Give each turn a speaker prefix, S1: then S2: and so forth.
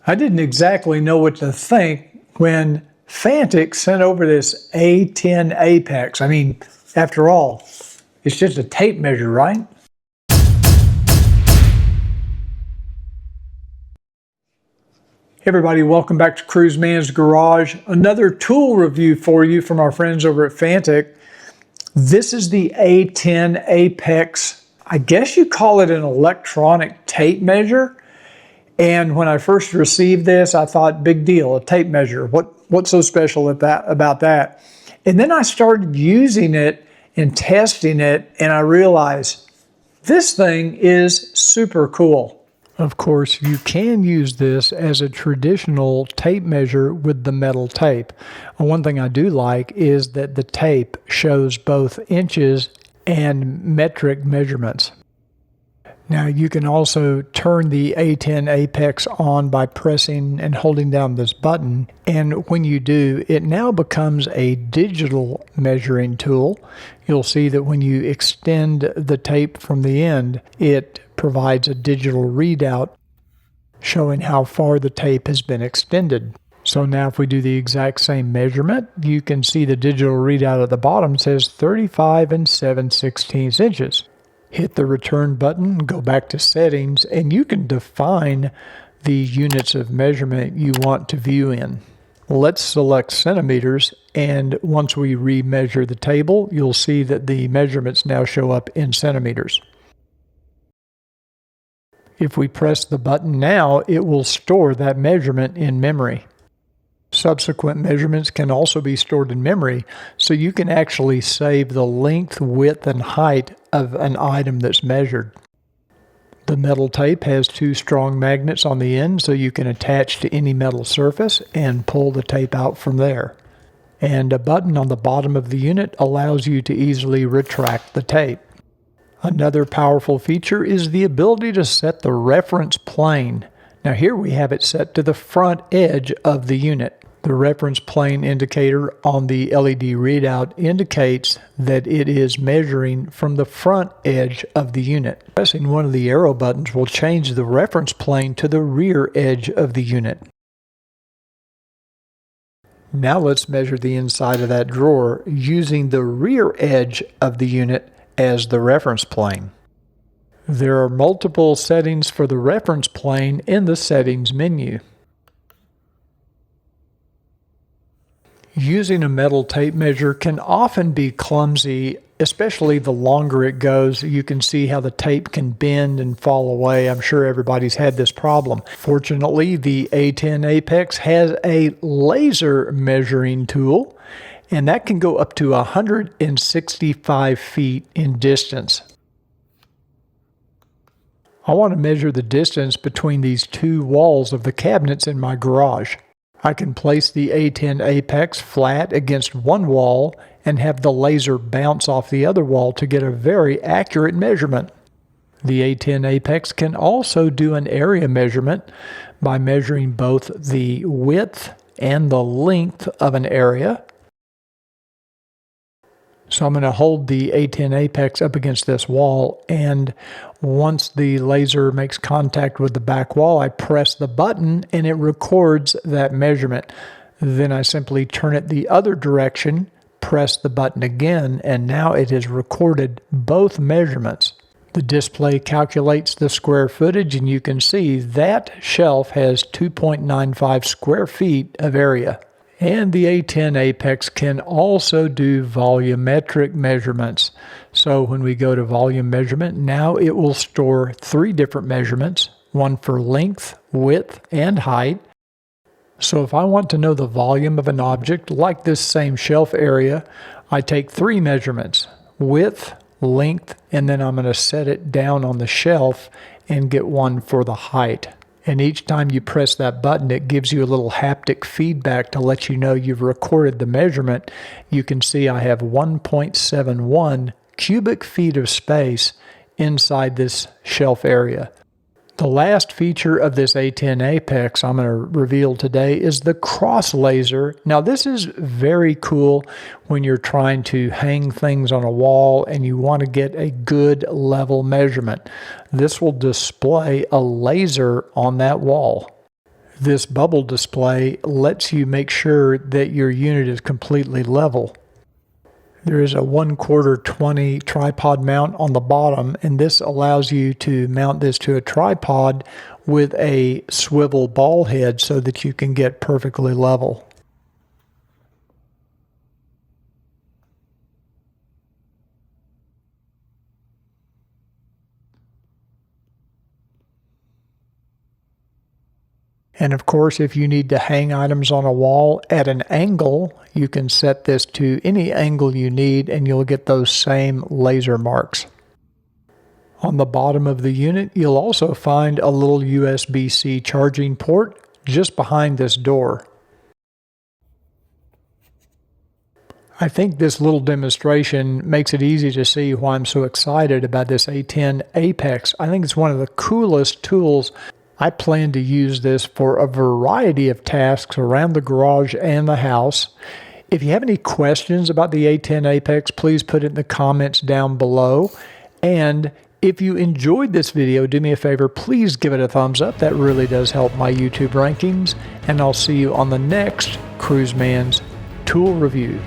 S1: I didn't exactly know what to think when Fanttik sent over this A10 Apex. I mean, after all, it's just a tape measure, right? Hey everybody, welcome back to Cruiseman's Garage. Another tool review for you from our friends over at Fanttik. This is the A10 Apex. I guess you call it an electronic tape measure. And when I first received this, I thought, big deal, a tape measure. What's so special about that? And then I started using it and testing it, and I realized this thing is super cool. Of course, you can use this as a traditional tape measure with the metal tape. One thing I do like is that the tape shows both inches and metric measurements. Now you can also turn the A10 Apex on by pressing and holding down this button, and when you do, it now becomes a digital measuring tool. You'll see that when you extend the tape from the end, it provides a digital readout showing how far the tape has been extended. So now if we do the exact same measurement, you can see the digital readout at the bottom says 35 7/16 inches. Hit the return button, go back to settings, and you can define the units of measurement you want to view in. Let's select centimeters, and once we remeasure the table, you'll see that the measurements now show up in centimeters. If we press the button now, it will store that measurement in memory. Subsequent measurements can also be stored in memory, so you can actually save the length, width, and height of an item that's measured. The metal tape has two strong magnets on the end, so you can attach to any metal surface and pull the tape out from there. And a button on the bottom of the unit allows you to easily retract the tape. Another powerful feature is the ability to set the reference plane. Now here we have it set to the front edge of the unit. The reference plane indicator on the LED readout indicates that it is measuring from the front edge of the unit. Pressing one of the arrow buttons will change the reference plane to the rear edge of the unit. Now let's measure the inside of that drawer using the rear edge of the unit as the reference plane. There are multiple settings for the reference plane in the settings menu. Using a metal tape measure can often be clumsy, especially the longer it goes. You can see how the tape can bend and fall away. I'm sure everybody's had this problem. Fortunately, the A10 Apex has a laser measuring tool, and that can go up to 165 feet in distance. I want to measure the distance between these two walls of the cabinets in my garage. I can place the A10 Apex flat against one wall and have the laser bounce off the other wall to get a very accurate measurement. The A10 Apex can also do an area measurement by measuring both the width and the length of an area. So I'm going to hold the A10 Apex up against this wall, and once the laser makes contact with the back wall, I press the button and it records that measurement. Then I simply turn it the other direction, press the button again, and now it has recorded both measurements. The display calculates the square footage, and you can see that shelf has 2.95 square feet of area. And the A10 Apex can also do volumetric measurements. So when we go to volume measurement, now it will store three different measurements, one for length, width, and height. So if I want to know the volume of an object, like this same shelf area, I take three measurements, width, length, and then I'm going to set it down on the shelf and get one for the height. And each time you press that button, it gives you a little haptic feedback to let you know you've recorded the measurement. You can see I have 1.71 cubic feet of space inside this shelf area. The last feature of this A10 Apex I'm going to reveal today is the cross laser. Now this is very cool when you're trying to hang things on a wall and you want to get a good level measurement. This will display a laser on that wall. This bubble display lets you make sure that your unit is completely level. There is a 1/4 20 tripod mount on the bottom, and this allows you to mount this to a tripod with a swivel ball head so that you can get perfectly level. And of course, if you need to hang items on a wall at an angle, you can set this to any angle you need and you'll get those same laser marks. On the bottom of the unit, you'll also find a little USB-C charging port just behind this door. I think this little demonstration makes it easy to see why I'm so excited about this A10 Apex. I think it's one of the coolest tools. I plan to use this for a variety of tasks around the garage and the house. If you have any questions about the A10 Apex, please put it in the comments down below. And if you enjoyed this video, do me a favor, please give it a thumbs up. That really does help my YouTube rankings. And I'll see you on the next Cruiseman's Tool Review.